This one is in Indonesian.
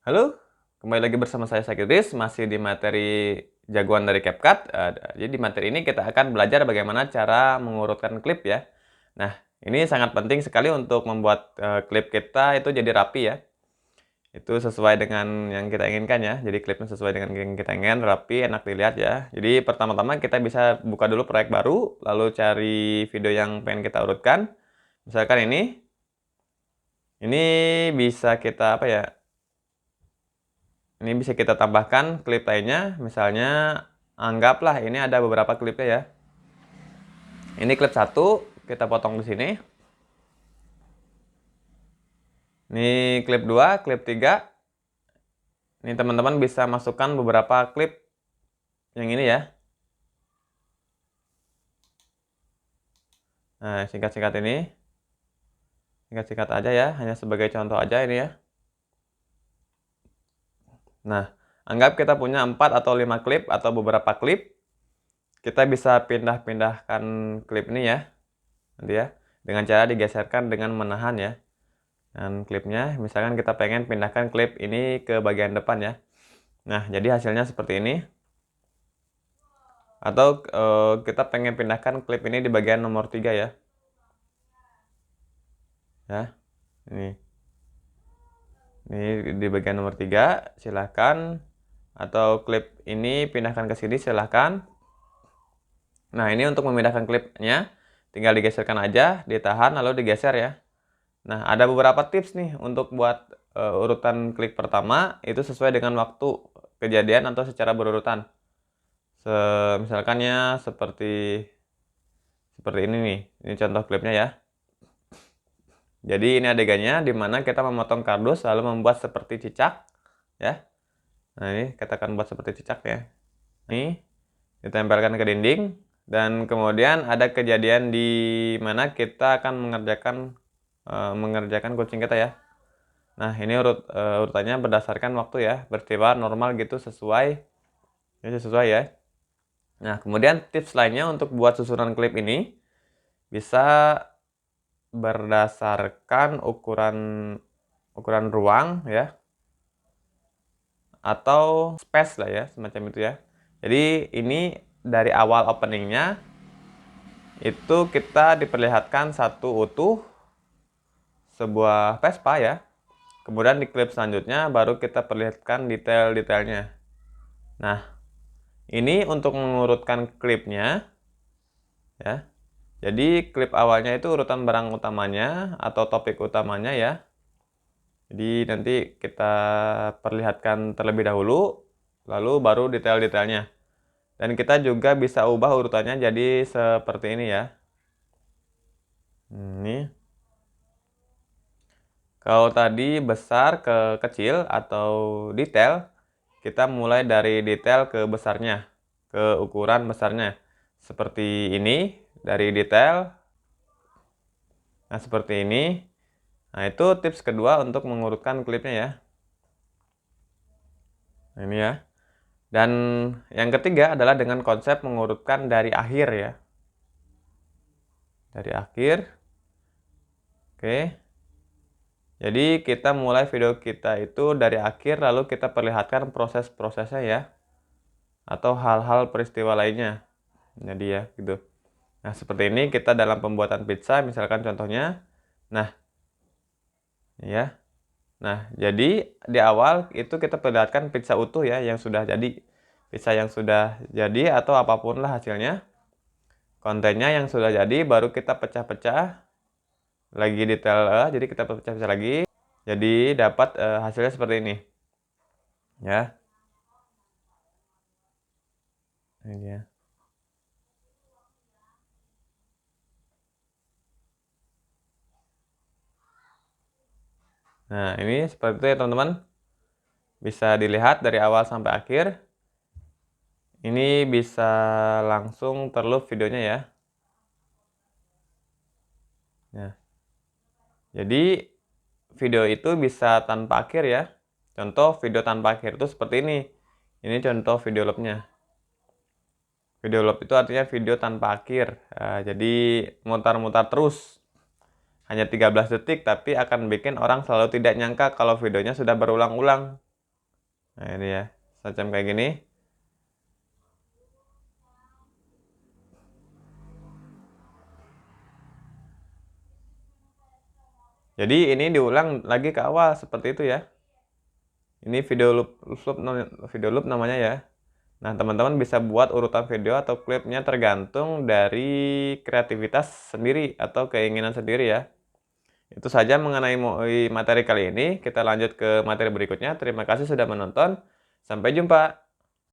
Halo, kembali lagi bersama saya Sakidris, masih di materi jagoan dari CapCut. Jadi di materi ini kita akan belajar bagaimana cara mengurutkan klip ya. Nah, ini sangat penting sekali untuk membuat klip kita itu jadi rapi ya. Itu sesuai dengan yang kita inginkan ya. Jadi klipnya sesuai dengan yang kita inginkan, rapi, enak dilihat ya. Jadi pertama-tama kita bisa buka dulu proyek baru, lalu cari video yang pengen kita urutkan. Misalkan ini bisa kita apa ya? Ini bisa kita tambahkan klip lainnya, misalnya anggaplah ini ada beberapa klipnya ya. Ini klip 1, kita potong di sini. Ini klip 2, klip 3. Ini teman-teman bisa masukkan beberapa klip yang ini ya. Nah, singkat-singkat ini. Singkat-singkat aja ya, hanya sebagai contoh aja ini ya. Nah, anggap kita punya 4 atau 5 klip atau beberapa klip. Kita bisa pindah-pindahkan klip ini ya. Nanti ya, dengan cara digeserkan dengan menahan ya. Dan klipnya, misalkan kita pengen pindahkan klip ini ke bagian depan ya. Nah, jadi hasilnya seperti ini. Atau kita pengen pindahkan klip ini di bagian nomor 3 ya. Ya, ini. Ini di bagian nomor 3, silahkan. Atau klip ini pindahkan ke sini, silahkan. Nah, ini untuk memindahkan klipnya, tinggal digeserkan aja, ditahan, lalu digeser ya. Nah, ada beberapa tips nih untuk buat urutan klip pertama, itu sesuai dengan waktu kejadian atau secara berurutan. Misalkannya seperti ini nih, ini contoh klipnya ya. Jadi ini adegannya di mana kita memotong kardus lalu membuat seperti cicak ya. Nah, ini kita akan buat seperti cicak ya. Ini ditempelkan ke dinding dan kemudian ada kejadian di mana kita akan mengerjakan kucing kita ya. Nah, ini urutannya berdasarkan waktu ya, beristiwa normal gitu sesuai ya. Nah, kemudian tips lainnya untuk buat susunan klip ini bisa berdasarkan ukuran ruang ya, atau space lah ya, semacam itu ya. Jadi ini dari awal openingnya itu kita diperlihatkan satu utuh sebuah Vespa ya. Kemudian di klip selanjutnya baru kita perlihatkan detail-detailnya. Nah, ini untuk mengurutkan klipnya ya. Jadi klip awalnya itu urutan barang utamanya atau topik utamanya ya. Jadi nanti kita perlihatkan terlebih dahulu, lalu baru detail-detailnya. Dan kita juga bisa ubah urutannya jadi seperti ini ya. Ini. Kalau tadi besar ke kecil atau detail, kita mulai dari detail ke besarnya, ke ukuran besarnya. Seperti ini, dari detail. Nah, seperti ini. Nah, itu tips kedua untuk mengurutkan klipnya ya. Nah, ini ya. Dan yang ketiga adalah dengan konsep mengurutkan dari akhir ya. Dari akhir. Oke. Jadi kita mulai video kita itu dari akhir lalu kita perlihatkan proses-prosesnya ya. Atau hal-hal peristiwa lainnya. Jadi ya gitu. Nah, seperti ini kita dalam pembuatan pizza misalkan contohnya. Nah, ya. Nah, jadi di awal itu kita perlihatkan pizza utuh ya yang sudah jadi. Pizza yang sudah jadi atau apapun lah hasilnya. Kontennya yang sudah jadi baru kita pecah-pecah lagi detail jadi kita pecah-pecah lagi. Jadi dapat hasilnya seperti ini. Ya. Ini dia. Nah, ini seperti itu ya teman-teman. Bisa dilihat dari awal sampai akhir. Ini bisa langsung terloop videonya ya. Nah, jadi video itu bisa tanpa akhir ya. Contoh video tanpa akhir itu seperti ini. Ini contoh video loopnya. Video loop itu artinya video tanpa akhir. Jadi mutar-mutar terus. Hanya 13 detik tapi akan bikin orang selalu tidak nyangka kalau videonya sudah berulang-ulang. Nah, ini ya, semacam kayak gini. Jadi ini diulang lagi ke awal seperti itu ya. Ini video loop namanya ya. Nah, teman-teman bisa buat urutan video atau klipnya tergantung dari kreativitas sendiri atau keinginan sendiri ya. Itu saja mengenai materi kali ini. Kita lanjut ke materi berikutnya. Terima kasih sudah menonton. Sampai jumpa.